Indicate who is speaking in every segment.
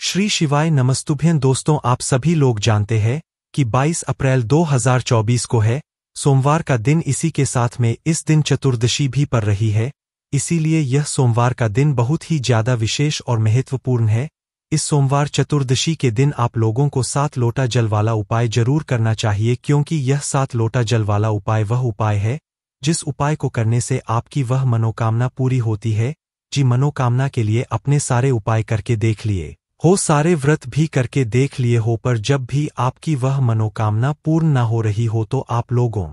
Speaker 1: श्री शिवाय नमस्तुभ्यं। दोस्तों, आप सभी लोग जानते हैं कि 22 अप्रैल 2024 को है सोमवार का दिन। इसी के साथ में इस दिन चतुर्दशी भी पड़ रही है, इसीलिए यह सोमवार का दिन बहुत ही ज्यादा विशेष और महत्वपूर्ण है। इस सोमवार चतुर्दशी के दिन आप लोगों को 7 लोटा जल वाला उपाय जरूर करना चाहिए, क्योंकि यह 7 लोटा जल वाला उपाय वह उपाय है जिस उपाय को करने से आपकी वह मनोकामना पूरी होती है। जी, मनोकामना के लिए अपने सारे उपाय करके देख लिए हो, सारे व्रत भी करके देख लिए हो, पर जब भी आपकी वह मनोकामना पूर्ण ना हो रही हो तो आप लोगों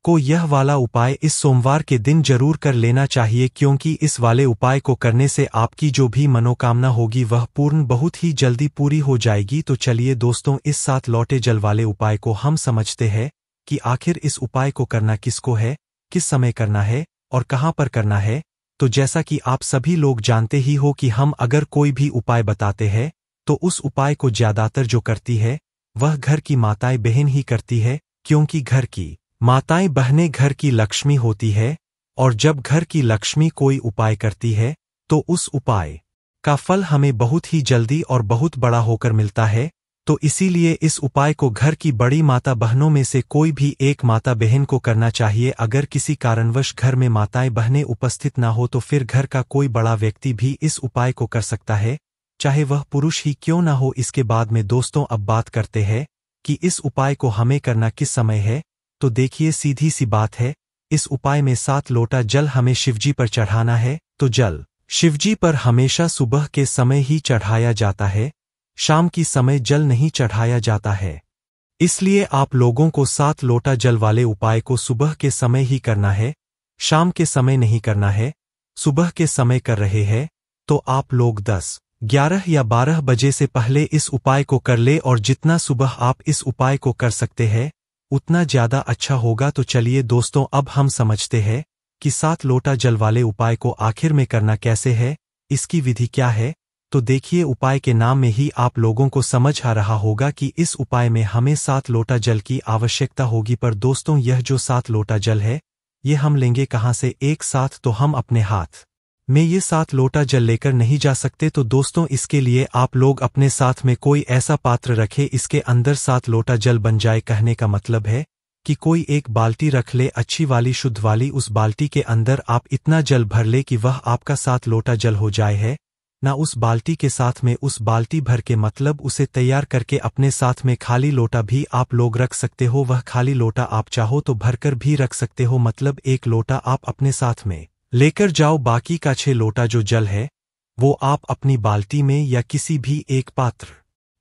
Speaker 1: को यह वाला उपाय इस सोमवार के दिन जरूर कर लेना चाहिए, क्योंकि इस वाले उपाय को करने से आपकी जो भी मनोकामना होगी वह पूर्ण बहुत ही जल्दी पूरी हो जाएगी। तो चलिए दोस्तों, इस 7 लोटे जल वाले उपाय को हम समझते हैं कि आखिर इस उपाय को करना किसको है, किस समय करना है और कहाँ पर करना है। तो जैसा कि आप सभी लोग जानते ही हो कि हम अगर कोई भी उपाय बताते हैं तो उस उपाय को ज्यादातर जो करती है वह घर की माताएं बहन ही करती है, क्योंकि घर की माताएं बहनें घर की लक्ष्मी होती है, और जब घर की लक्ष्मी कोई उपाय करती है तो उस उपाय का फल हमें बहुत ही जल्दी और बहुत बड़ा होकर मिलता है। तो इसीलिए इस उपाय को घर की बड़ी माता बहनों में से कोई भी एक माता बहन को करना चाहिए। अगर किसी कारणवश घर में माताएं बहनें उपस्थित ना हो तो फिर घर का कोई बड़ा व्यक्ति भी इस उपाय को कर सकता है, चाहे वह पुरुष ही क्यों ना हो। इसके बाद में दोस्तों अब बात करते हैं कि इस उपाय को हमें करना किस समय है। तो देखिए, सीधी सी बात है, इस उपाय में 7 लोटा जल हमें शिवजी पर चढ़ाना है। तो जल शिवजी पर हमेशा सुबह के समय ही चढ़ाया जाता है, शाम की समय जल नहीं चढ़ाया जाता है। इसलिए आप लोगों को 7 लोटा जल वाले उपाय को सुबह के समय ही करना है, शाम के समय नहीं करना है। सुबह के समय कर रहे हैं तो आप लोग 10, 11 या 12 बजे से पहले इस उपाय को कर ले, और जितना सुबह आप इस उपाय को कर सकते हैं उतना ज्यादा अच्छा होगा। तो चलिए दोस्तों, अब हम समझते हैं कि 7 लोटा जल वाले उपाय को आखिर में करना कैसे है, इसकी विधि क्या है। तो देखिए, उपाय के नाम में ही आप लोगों को समझ आ रहा होगा कि इस उपाय में हमें 7 लोटा जल की आवश्यकता होगी। पर दोस्तों, यह जो 7 लोटा जल है ये हम लेंगे कहाँ से एक साथ? तो हम अपने हाथ में ये 7 लोटा जल लेकर नहीं जा सकते। तो दोस्तों, इसके लिए आप लोग अपने साथ में कोई ऐसा पात्र रखें इसके अंदर 7 लोटा जल बन जाए। कहने का मतलब है कि कोई एक बाल्टी रख ले, अच्छी वाली शुद्ध वाली। उस बाल्टी के अंदर आप इतना जल भर ले कि वह आपका 7 लोटा जल हो जाए है ना। उस बाल्टी के साथ में उस बाल्टी भर के मतलब उसे तैयार करके अपने साथ में खाली लोटा भी आप लोग रख सकते हो। वह खाली लोटा आप चाहो तो भरकर भी रख सकते हो, मतलब 1 लोटा आप अपने साथ में लेकर जाओ। बाकी का 6 लोटा जो जल है वो आप अपनी बाल्टी में या किसी भी एक पात्र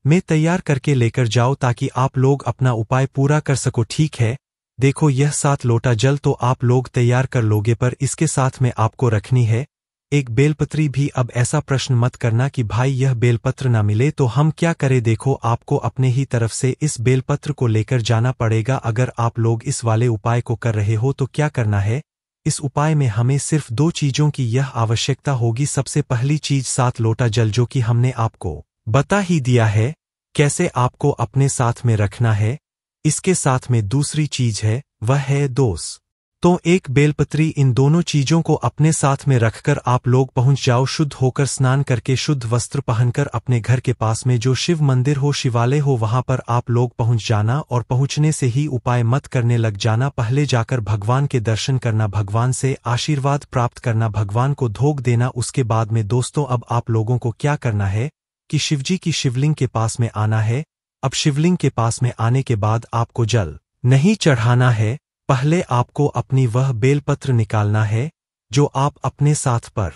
Speaker 1: में तैयार करके लेकर जाओ, ताकि आप लोग अपना उपाय पूरा कर सको। ठीक है, देखो यह 7 लोटा जल तो आप लोग तैयार कर लोगे, पर इसके साथ में आपको रखनी है एक बेलपत्री भी। अब ऐसा प्रश्न मत करना कि भाई यह बेलपत्र ना मिले तो हम क्या करें। देखो, आपको अपने ही तरफ से इस बेलपत्र को लेकर जाना पड़ेगा। अगर आप लोग इस वाले उपाय को कर रहे हो तो क्या करना है, इस उपाय में हमें सिर्फ 2 चीजों की यह आवश्यकता होगी। सबसे पहली चीज 7 लोटा जल, जो कि हमने आपको बता ही दिया है कैसे आपको अपने साथ में रखना है। इसके साथ में दूसरी चीज है वह है दोष। तो एक बेलपत्री, इन दोनों चीजों को अपने साथ में रखकर आप लोग पहुंच जाओ, शुद्ध होकर स्नान करके शुद्ध वस्त्र पहनकर अपने घर के पास में जो शिव मंदिर हो, शिवालय हो, वहां पर आप लोग पहुंच जाना। और पहुंचने से ही उपाय मत करने लग जाना, पहले जाकर भगवान के दर्शन करना, भगवान से आशीर्वाद प्राप्त करना, भगवान को धोख देना। उसके बाद में दोस्तों अब आप लोगों को क्या करना है कि शिवजी की शिवलिंग के पास में आना है। अब शिवलिंग के पास में आने के बाद आपको जल नहीं चढ़ाना है, पहले आपको अपनी वह बेलपत्र निकालना है जो आप अपने साथ पर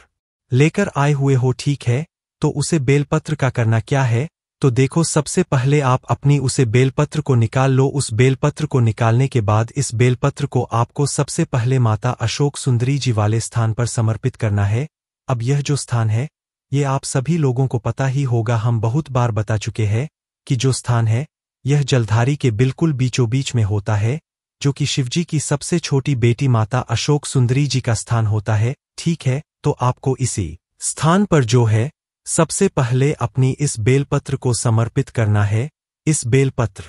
Speaker 1: लेकर आए हुए हो। ठीक है, तो उसे बेलपत्र का करना क्या है, तो देखो, सबसे पहले आप अपनी उसे बेलपत्र को निकाल लो। उस बेलपत्र को निकालने के बाद इस बेलपत्र को आपको सबसे पहले माता अशोक सुंदरी जी वाले स्थान पर समर्पित करना है। अब यह जो स्थान है ये आप सभी लोगों को पता ही होगा, हम बहुत बार बता चुके हैं कि जो स्थान है यह जलधारी के बिल्कुल बीचों बीच में होता है, जो कि शिवजी की सबसे छोटी बेटी माता अशोक सुंदरी जी का स्थान होता है। ठीक है, तो आपको इसी स्थान पर जो है सबसे पहले अपनी इस बेलपत्र को समर्पित करना है। इस बेलपत्र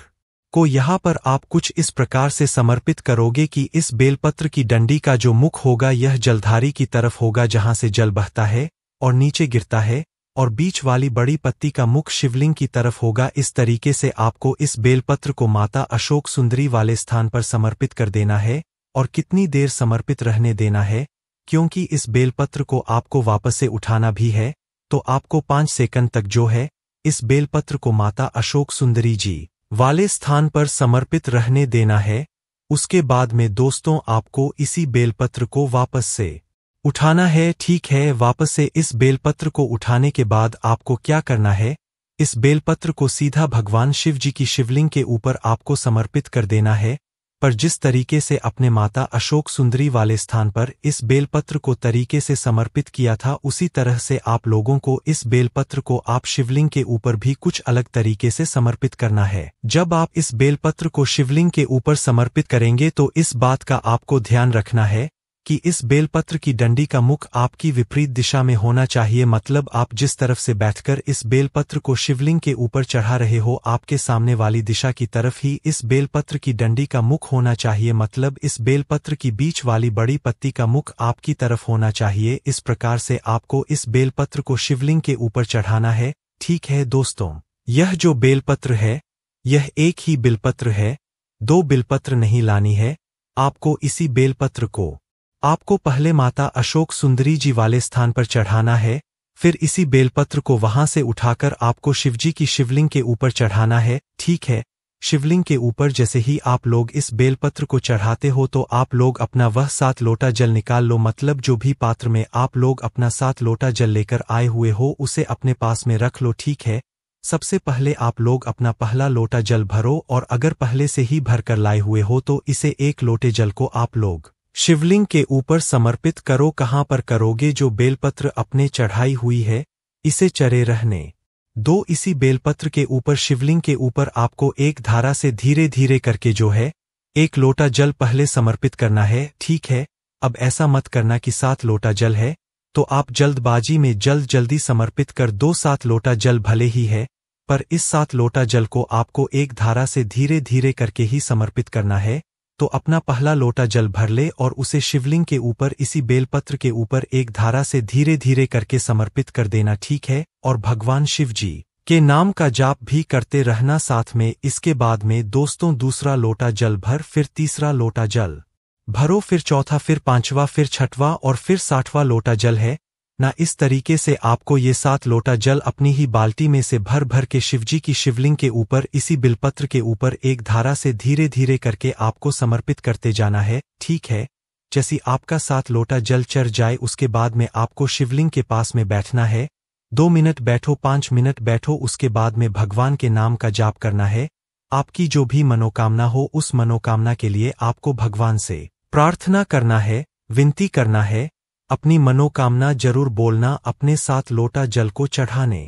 Speaker 1: को यहाँ पर आप कुछ इस प्रकार से समर्पित करोगे कि इस बेलपत्र की डंडी का जो मुख होगा यह जलधारी की तरफ होगा, जहाँ से जल बहता है और नीचे गिरता है। और बीच वाली बड़ी पत्ती का मुख शिवलिंग की तरफ होगा। इस तरीके से आपको इस बेलपत्र को माता अशोक सुंदरी वाले स्थान पर समर्पित कर देना है। और कितनी देर समर्पित रहने देना है, क्योंकि इस बेलपत्र को आपको वापस से उठाना भी है, तो आपको 5 सेकंड तक जो है इस बेलपत्र को माता अशोक सुंदरी जी वाले स्थान पर समर्पित रहने देना है। उसके बाद में दोस्तों आपको इसी बेलपत्र को वापस से उठाना है। ठीक है, वापस से इस बेलपत्र को उठाने के बाद आपको क्या करना है, इस बेलपत्र को सीधा भगवान शिव जी की शिवलिंग के ऊपर आपको समर्पित कर देना है। पर जिस तरीके से अपने माता अशोक सुंदरी वाले स्थान पर इस बेलपत्र को तरीके से समर्पित किया था, उसी तरह से आप लोगों को इस बेलपत्र को आप शिवलिंग के ऊपर भी कुछ अलग तरीके से समर्पित करना है। जब आप इस बेलपत्र को शिवलिंग के ऊपर समर्पित करेंगे तो इस बात का आपको ध्यान रखना है कि इस बेलपत्र की डंडी का मुख आपकी विपरीत दिशा में होना चाहिए। मतलब आप जिस तरफ से बैठकर इस बेलपत्र को शिवलिंग के ऊपर चढ़ा रहे हो, आपके सामने वाली दिशा की तरफ ही इस बेलपत्र की डंडी का मुख होना चाहिए। मतलब इस बेलपत्र की बीच वाली बड़ी पत्ती का मुख आपकी तरफ होना चाहिए। इस प्रकार से आपको इस बेलपत्र को शिवलिंग के ऊपर चढ़ाना है। ठीक है दोस्तों, यह जो बेलपत्र है यह एक ही बिलपत्र है, 2 बिलपत्र नहीं लानी है आपको। इसी बेलपत्र को आपको पहले माता अशोक सुंदरी जी वाले स्थान पर चढ़ाना है, फिर इसी बेलपत्र को वहां से उठाकर आपको शिवजी की शिवलिंग के ऊपर चढ़ाना है। ठीक है, शिवलिंग के ऊपर जैसे ही आप लोग इस बेलपत्र को चढ़ाते हो तो आप लोग अपना वह 7 लोटा जल निकाल लो। मतलब जो भी पात्र में आप लोग अपना 7 लोटा जल लेकर आए हुए हो उसे अपने पास में रख लो। ठीक है, सबसे पहले आप लोग अपना पहला लोटा जल भरो, और अगर पहले से ही भरकर लाए हुए हो तो इसे 1 लोटे जल को आप लोग शिवलिंग के ऊपर समर्पित करो। कहाँ पर करोगे, जो बेलपत्र अपने चढ़ाई हुई है इसे चढ़े रहने दो। इसी बेलपत्र के ऊपर शिवलिंग के ऊपर आपको एक धारा से धीरे धीरे करके जो है 1 लोटा जल पहले समर्पित करना है। ठीक है, अब ऐसा मत करना कि 7 लोटा जल है तो आप जल्दबाजी में जल्दी समर्पित कर दो। 7 लोटा जल भले ही है, पर इस 7 लोटा जल को आपको एक धारा से धीरे धीरे करके ही समर्पित करना है। तो अपना पहला लोटा जल भर ले और उसे शिवलिंग के ऊपर इसी बेलपत्र के ऊपर एक धारा से धीरे धीरे करके समर्पित कर देना। ठीक है, और भगवान शिव जी के नाम का जाप भी करते रहना साथ में। इसके बाद में दोस्तों दूसरा लोटा जल भर, फिर तीसरा लोटा जल भरो, फिर चौथा, फिर 5वां, फिर 6वां और फिर 60वां लोटा जल है ना। इस तरीके से आपको ये 7 लोटा जल अपनी ही बाल्टी में से भर भर के शिवजी की शिवलिंग के ऊपर इसी बिलपत्र के ऊपर एक धारा से धीरे धीरे करके आपको समर्पित करते जाना है। ठीक है, जैसी आपका 7 लोटा जल चढ़ जाए उसके बाद में आपको शिवलिंग के पास में बैठना है। 2 मिनट बैठो, 5 मिनट बैठो, उसके बाद में भगवान के नाम का जाप करना है। आपकी जो भी मनोकामना हो उस मनोकामना के लिए आपको भगवान से प्रार्थना करना है, विनती करना है। अपनी मनोकामना जरूर बोलना अपने 7 लोटा जल को चढ़ाने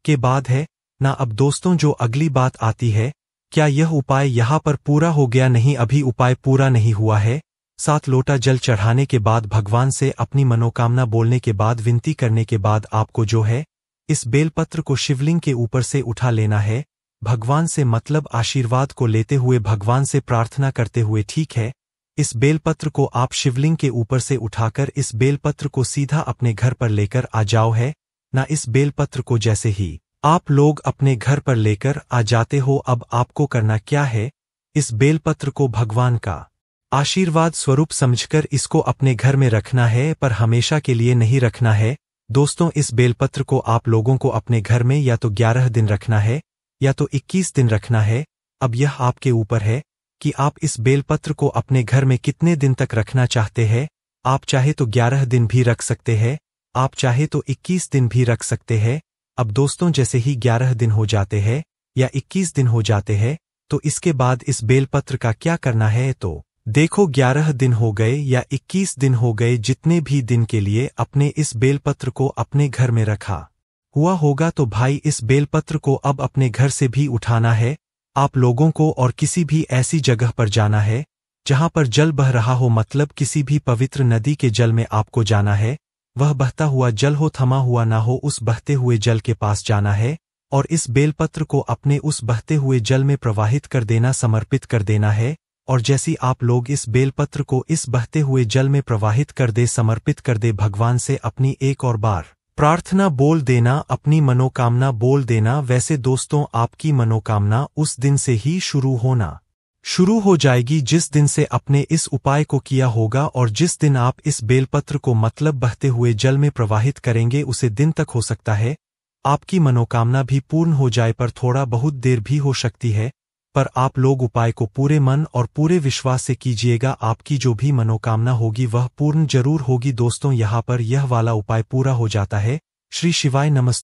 Speaker 1: के बाद है ना। अब दोस्तों जो अगली बात आती है, क्या यह उपाय यहाँ पर पूरा हो गया? नहीं, अभी उपाय पूरा नहीं हुआ है। 7 लोटा जल चढ़ाने के बाद भगवान से अपनी मनोकामना बोलने के बाद विनती करने के बाद आपको जो है इस बेलपत्र को शिवलिंग के ऊपर से उठा लेना है। भगवान से मतलब आशीर्वाद को लेते हुए, भगवान से प्रार्थना करते हुए। ठीक है, इस बेलपत्र को आप शिवलिंग के ऊपर से उठाकर इस बेलपत्र को सीधा अपने घर पर लेकर आ जाओ है ना। इस बेलपत्र को जैसे ही आप लोग अपने घर पर लेकर आ जाते हो, अब आपको करना क्या है, इस बेलपत्र को भगवान का आशीर्वाद स्वरूप समझकर इसको अपने घर में रखना है, पर हमेशा के लिए नहीं रखना है। दोस्तों इस बेलपत्र को आप लोगों को अपने घर में या तो 11 दिन रखना है या तो 21 दिन रखना है। अब यह आपके ऊपर है कि आप इस बेलपत्र को अपने घर में कितने दिन तक रखना चाहते हैं। आप चाहे तो 11 दिन भी रख सकते हैं, आप चाहे तो 21 दिन भी रख सकते हैं। अब दोस्तों जैसे ही 11 दिन हो जाते हैं या 21 दिन हो जाते हैं तो इसके बाद इस बेलपत्र का क्या करना है, तो देखो 11 दिन हो गए या 21 दिन हो गए, जितने भी दिन के लिए अपने इस बेलपत्र को अपने घर में रखा हुआ होगा, तो भाई इस बेलपत्र को अब अपने घर से भी उठाना है आप लोगों को, और किसी भी ऐसी जगह पर जाना है जहां पर जल बह रहा हो। मतलब किसी भी पवित्र नदी के जल में आपको जाना है। वह बहता हुआ जल हो, थमा हुआ ना हो, उस बहते हुए जल के पास जाना है और इस बेलपत्र को अपने उस बहते हुए जल में प्रवाहित कर देना, समर्पित कर देना है। और जैसी आप लोग इस बेलपत्र को इस बहते हुए जल में प्रवाहित कर दे, समर्पित कर दे, भगवान से अपनी एक और बार प्रार्थना बोल देना, अपनी मनोकामना बोल देना। वैसे दोस्तों, आपकी मनोकामना उस दिन से ही शुरू हो जाएगी जिस दिन से अपने इस उपाय को किया होगा, और जिस दिन आप इस बेलपत्र को मतलब बहते हुए जल में प्रवाहित करेंगे उसे दिन तक हो सकता है आपकी मनोकामना भी पूर्ण हो जाए, पर थोड़ा बहुत देर भी हो सकती है। पर आप लोग उपाय को पूरे मन और पूरे विश्वास से कीजिएगा, आपकी जो भी मनोकामना होगी वह पूर्ण जरूर होगी। दोस्तों, यहाँ पर यह वाला उपाय पूरा हो जाता है। श्री शिवाय नमस्ते।